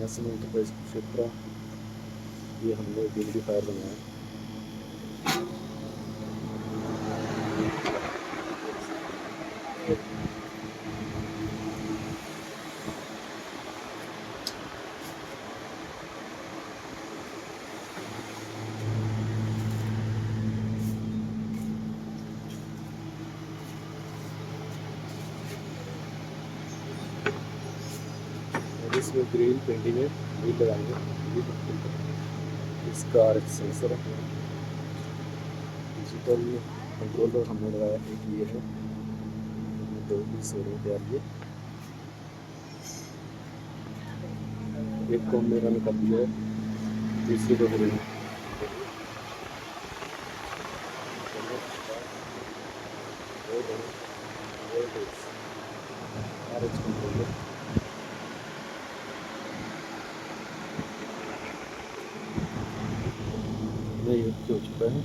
Cement का क्षेत्र। ये हमने ह्यूमिडिफायर बनाया। इसमें ग्रिल पेंटिंग है, ग्रिल लगाएंगे। इसका RF सेंसर है, डिजिटल कंट्रोलर हमने लगाया। एक ये है, हमने 2 पीस हो रहे तैयार किए। एक को मेरा निकाल दिया है, दूसरे को मेरे RH कंट्रोलर। ये हो चुका है।